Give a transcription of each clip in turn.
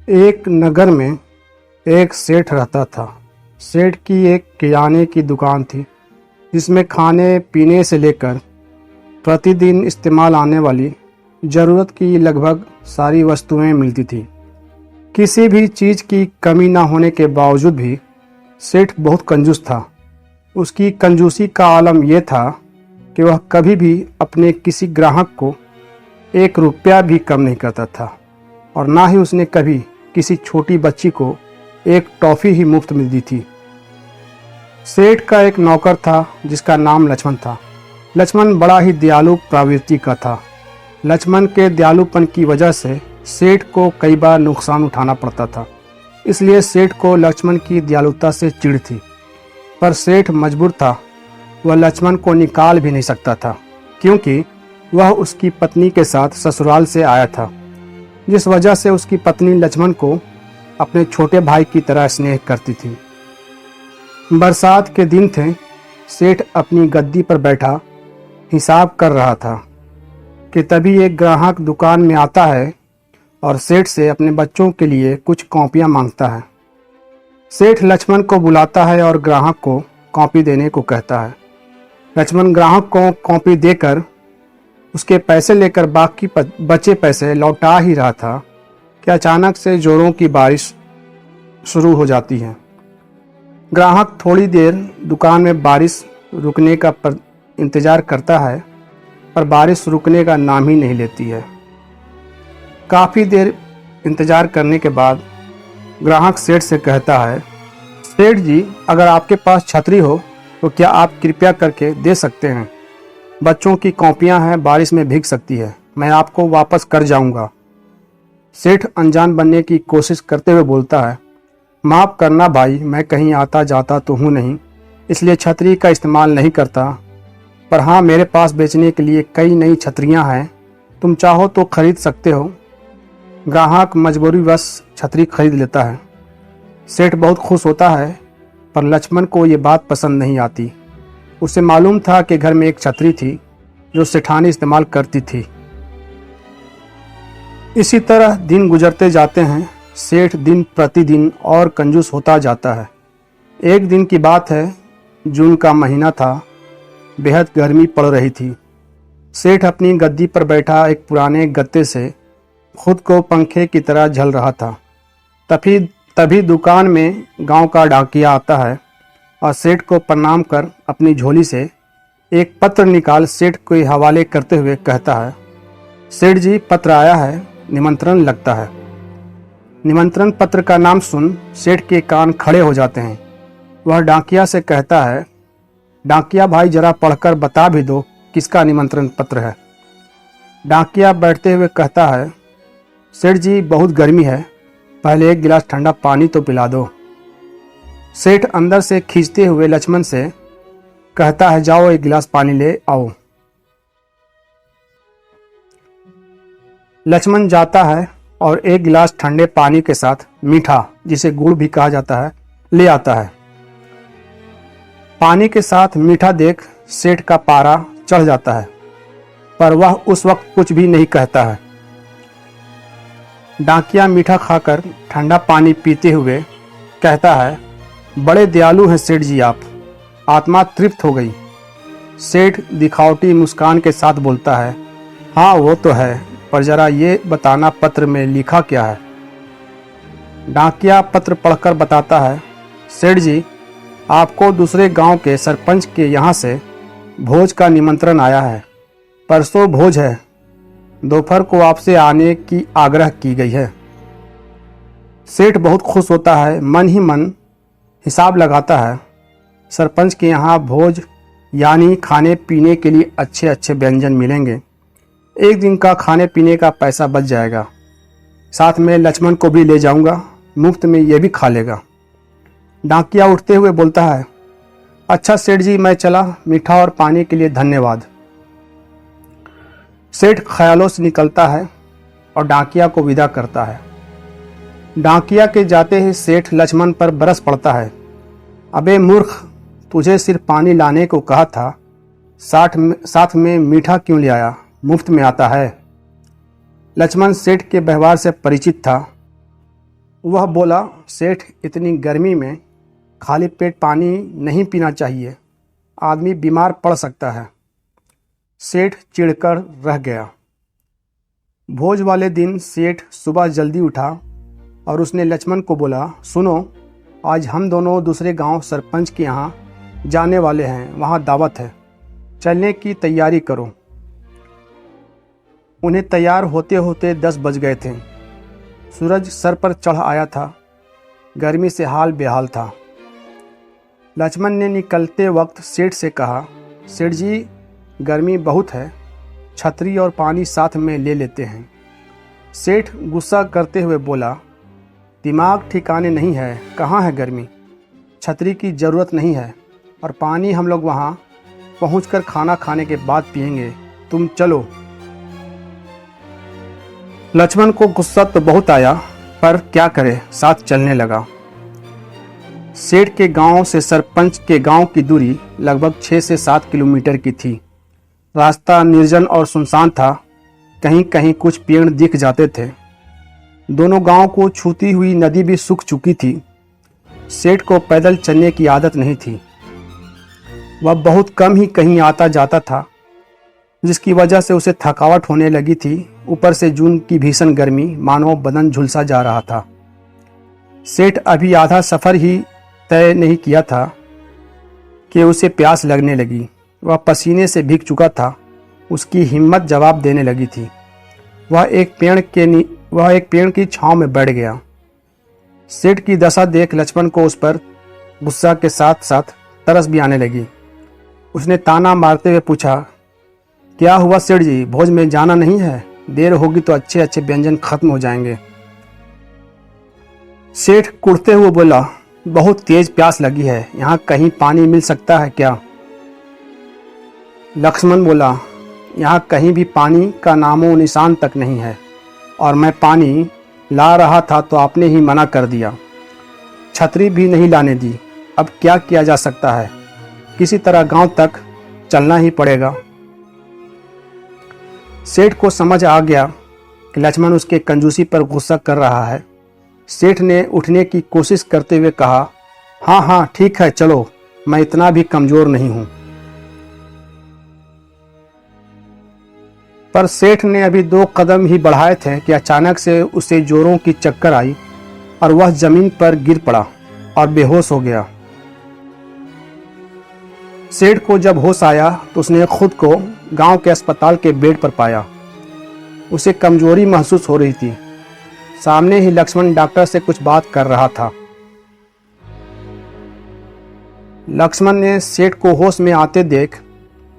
एक नगर में एक सेठ रहता था। सेठ की एक किराने की दुकान थी जिसमें खाने पीने से लेकर प्रतिदिन इस्तेमाल आने वाली ज़रूरत की लगभग सारी वस्तुएं मिलती थी। किसी भी चीज़ की कमी ना होने के बावजूद भी सेठ बहुत कंजूस था। उसकी कंजूसी का आलम यह था कि वह कभी भी अपने किसी ग्राहक को 1 रुपया भी कम नहीं करता था और ना ही उसने कभी किसी छोटी बच्ची को एक टॉफ़ी ही मुफ्त में दी थी। सेठ का एक नौकर था जिसका नाम लक्ष्मण था। लक्ष्मण बड़ा ही दयालु प्रवृत्ति का था। लक्ष्मण के दयालुपन की वजह से सेठ को कई बार नुकसान उठाना पड़ता था, इसलिए सेठ को लक्ष्मण की दयालुता से चिढ़ थी। पर सेठ मजबूर था, वह लक्ष्मण को निकाल भी नहीं सकता था क्योंकि वह उसकी पत्नी के साथ ससुराल से आया था, जिस वजह से उसकी पत्नी लक्ष्मण को अपने छोटे भाई की तरह स्नेह करती थी। बरसात के दिन थे। सेठ अपनी गद्दी पर बैठा हिसाब कर रहा था कि तभी एक ग्राहक दुकान में आता है और सेठ से अपने बच्चों के लिए कुछ कॉपियां मांगता है। सेठ लक्ष्मण को बुलाता है और ग्राहक को कॉपी देने को कहता है। लक्ष्मण ग्राहक को कॉपी देकर उसके पैसे लेकर बाकी बचे पैसे लौटा ही रहा था कि अचानक से जोरों की बारिश शुरू हो जाती है। ग्राहक थोड़ी देर दुकान में बारिश रुकने का इंतज़ार करता है, पर बारिश रुकने का नाम ही नहीं लेती है। काफ़ी देर इंतज़ार करने के बाद ग्राहक सेठ से कहता है, सेठ जी, अगर आपके पास छतरी हो तो क्या आप कृपया करके दे सकते हैं? बच्चों की कॉपियां हैं, बारिश में भीग सकती है, मैं आपको वापस कर जाऊंगा। सेठ अनजान बनने की कोशिश करते हुए बोलता है, माफ़ करना भाई, मैं कहीं आता जाता तो हूँ नहीं, इसलिए छतरी का इस्तेमाल नहीं करता, पर हाँ, मेरे पास बेचने के लिए कई नई छतरियाँ हैं, तुम चाहो तो खरीद सकते हो। ग्राहक मजबूरीवश छतरी खरीद लेता है। सेठ बहुत खुश होता है, पर लक्ष्मण को ये बात पसंद नहीं आती। उसे मालूम था कि घर में एक छतरी थी जो सेठानी इस्तेमाल करती थी। इसी तरह दिन गुजरते जाते हैं। सेठ दिन प्रतिदिन और कंजूस होता जाता है। एक दिन की बात है, जून का महीना था, बेहद गर्मी पड़ रही थी। सेठ अपनी गद्दी पर बैठा एक पुराने गत्ते से खुद को पंखे की तरह झल रहा था। तभी दुकान में गांव का डाकिया आता है और सेठ को प्रणाम कर अपनी झोली से एक पत्र निकाल सेठ के हवाले करते हुए कहता है, सेठ जी, पत्र आया है, निमंत्रण लगता है। निमंत्रण पत्र का नाम सुन सेठ के कान खड़े हो जाते हैं। वह डाकिया से कहता है, डाकिया भाई, जरा पढ़कर बता भी दो किसका निमंत्रण पत्र है। डाकिया बैठते हुए कहता है, सेठ जी, बहुत गर्मी है, पहले 1 गिलास ठंडा पानी तो पिला दो। सेठ अंदर से खींचते हुए लक्ष्मण से कहता है, जाओ 1 गिलास पानी ले आओ। लक्ष्मण जाता है और 1 गिलास ठंडे पानी के साथ मीठा, जिसे गुड़ भी कहा जाता है, ले आता है। पानी के साथ मीठा देख सेठ का पारा चढ़ जाता है, पर वह उस वक्त कुछ भी नहीं कहता है। डाकिया मीठा खाकर ठंडा पानी पीते हुए कहता है, बड़े दयालु हैं सेठ जी आप, आत्मा तृप्त हो गई। सेठ दिखावटी मुस्कान के साथ बोलता है, हाँ वो तो है, पर जरा ये बताना पत्र में लिखा क्या है। डाकिया पत्र पढ़कर बताता है, सेठ जी, आपको दूसरे गांव के सरपंच के यहाँ से भोज का निमंत्रण आया है। परसों भोज है, दोपहर को आपसे आने की आग्रह की गई है। सेठ बहुत खुश होता है, मन ही मन हिसाब लगाता है, सरपंच के यहाँ भोज यानी खाने पीने के लिए अच्छे अच्छे व्यंजन मिलेंगे। एक दिन का खाने पीने का पैसा बच जाएगा, साथ में लक्ष्मण को भी ले जाऊंगा, मुफ्त में ये भी खा लेगा। डाकिया उठते हुए बोलता है, अच्छा सेठ जी, मैं चला, मीठा और पानी के लिए धन्यवाद। सेठ ख्यालों से निकलता है और डाकिया को विदा करता है। डाकिया के जाते ही सेठ लक्ष्मण पर बरस पड़ता है, अबे मूर्ख, तुझे सिर्फ पानी लाने को कहा था, साथ में मीठा क्यों ले आया, मुफ्त में आता है। लक्ष्मण सेठ के व्यवहार से परिचित था। वह बोला, सेठ इतनी गर्मी में खाली पेट पानी नहीं पीना चाहिए, आदमी बीमार पड़ सकता है। सेठ चिढ़कर रह गया। भोज वाले दिन सेठ सुबह जल्दी उठा और उसने लक्ष्मण को बोला, सुनो, आज हम दोनों दूसरे गांव सरपंच के यहाँ जाने वाले हैं, वहाँ दावत है, चलने की तैयारी करो। उन्हें तैयार होते होते 10 बज गए थे। सूरज सर पर चढ़ आया था, गर्मी से हाल बेहाल था। लक्ष्मण ने निकलते वक्त सेठ से कहा, सेठ जी गर्मी बहुत है, छतरी और पानी साथ में ले लेते हैं। सेठ गुस्सा करते हुए बोला, दिमाग ठिकाने नहीं है, कहाँ है गर्मी, छतरी की ज़रूरत नहीं है और पानी हम लोग वहाँ पहुंचकर खाना खाने के बाद पिएंगे, तुम चलो। लक्ष्मण को गुस्सा तो बहुत आया, पर क्या करे, साथ चलने लगा। सेठ के गांव से सरपंच के गांव की दूरी लगभग 6 से 7 किलोमीटर की थी। रास्ता निर्जन और सुनसान था, कहीं कहीं कुछ पेड़ दिख जाते थे। दोनों गांव को छूती हुई नदी भी सूख चुकी थी। सेठ को पैदल चलने की आदत नहीं थी, वह बहुत कम ही कहीं आता जाता था, जिसकी वजह से उसे थकावट होने लगी थी। ऊपर से जून की भीषण गर्मी मानो बदन झुलसा जा रहा था। सेठ अभी आधा सफ़र ही तय नहीं किया था कि उसे प्यास लगने लगी। वह पसीने से भीग चुका था, उसकी हिम्मत जवाब देने लगी थी। वह एक पेड़ की छांव में बैठ गया। सेठ की दशा देख लक्ष्मण को उस पर गुस्सा के साथ साथ तरस भी आने लगी। उसने ताना मारते हुए पूछा, क्या हुआ सेठ जी, भोज में जाना नहीं है? देर होगी तो अच्छे अच्छे व्यंजन खत्म हो जाएंगे। सेठ कुड़ते हुए बोला, बहुत तेज प्यास लगी है, यहाँ कहीं पानी मिल सकता है क्या? लक्ष्मण बोला, यहाँ कहीं भी पानी का नामो निशान तक नहीं है, और मैं पानी ला रहा था तो आपने ही मना कर दिया, छतरी भी नहीं लाने दी। अब क्या किया जा सकता है, किसी तरह गांव तक चलना ही पड़ेगा। सेठ को समझ आ गया कि लक्ष्मण उसके कंजूसी पर गुस्सा कर रहा है। सेठ ने उठने की कोशिश करते हुए कहा, हाँ हाँ ठीक है, चलो, मैं इतना भी कमज़ोर नहीं हूँ। पर सेठ ने अभी 2 कदम ही बढ़ाए थे कि अचानक से उसे जोरों की चक्कर आई और वह जमीन पर गिर पड़ा और बेहोश हो गया। सेठ को जब होश आया तो उसने खुद को गांव के अस्पताल के बेड पर पाया। उसे कमजोरी महसूस हो रही थी। सामने ही लक्ष्मण डॉक्टर से कुछ बात कर रहा था। लक्ष्मण ने सेठ को होश में आते देख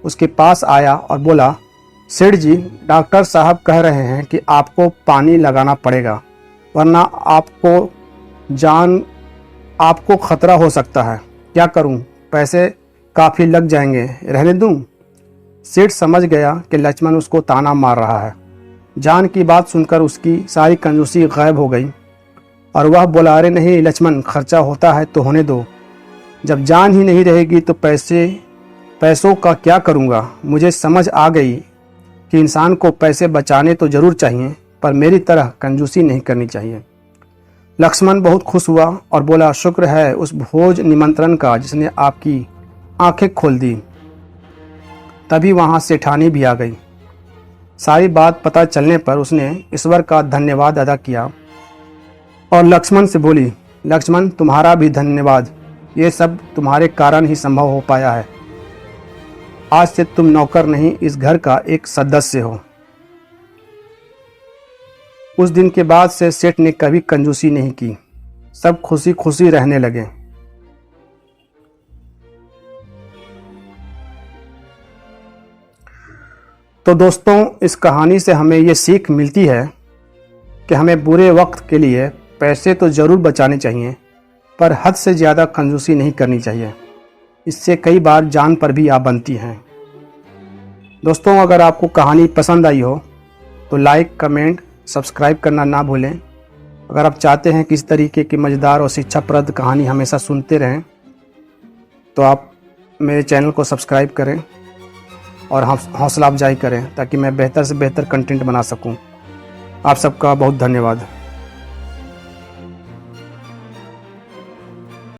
उसके पास आया और बोला, सेठ जी, डॉक्टर साहब कह रहे हैं कि आपको पानी लगाना पड़ेगा, वरना आपको खतरा हो सकता है। क्या करूं? पैसे काफ़ी लग जाएंगे, रहने दूं? सेठ समझ गया कि लक्ष्मण उसको ताना मार रहा है। जान की बात सुनकर उसकी सारी कंजूसी गायब हो गई और वह बोला, अरे नहीं लक्ष्मण, खर्चा होता है तो होने दो, जब जान ही नहीं रहेगी तो पैसों का क्या करूँगा। मुझे समझ आ गई कि इंसान को पैसे बचाने तो ज़रूर चाहिए, पर मेरी तरह कंजूसी नहीं करनी चाहिए। लक्ष्मण बहुत खुश हुआ और बोला, शुक्र है उस भोज निमंत्रण का जिसने आपकी आंखें खोल दी। तभी वहाँ सेठानी भी आ गई। सारी बात पता चलने पर उसने ईश्वर का धन्यवाद अदा किया और लक्ष्मण से बोली, लक्ष्मण, तुम्हारा भी धन्यवाद, ये सब तुम्हारे कारण ही संभव हो पाया है। आज से तुम नौकर नहीं, इस घर का एक सदस्य हो। उस दिन के बाद से सेठ ने कभी कंजूसी नहीं की, सब खुशी खुशी रहने लगे। तो दोस्तों, इस कहानी से हमें ये सीख मिलती है कि हमें बुरे वक्त के लिए पैसे तो ज़रूर बचाने चाहिए, पर हद से ज़्यादा कंजूसी नहीं करनी चाहिए। इससे कई बार जान पर भी आ बनती हैं। दोस्तों, अगर आपको कहानी पसंद आई हो तो लाइक, कमेंट, सब्सक्राइब करना ना भूलें। अगर आप चाहते हैं कि इस तरीके की मज़ेदार और शिक्षाप्रद कहानी हमेशा सुनते रहें तो आप मेरे चैनल को सब्सक्राइब करें और हौसला अफजाई करें ताकि मैं बेहतर से बेहतर कंटेंट बना सकूं। आप सबका बहुत धन्यवाद।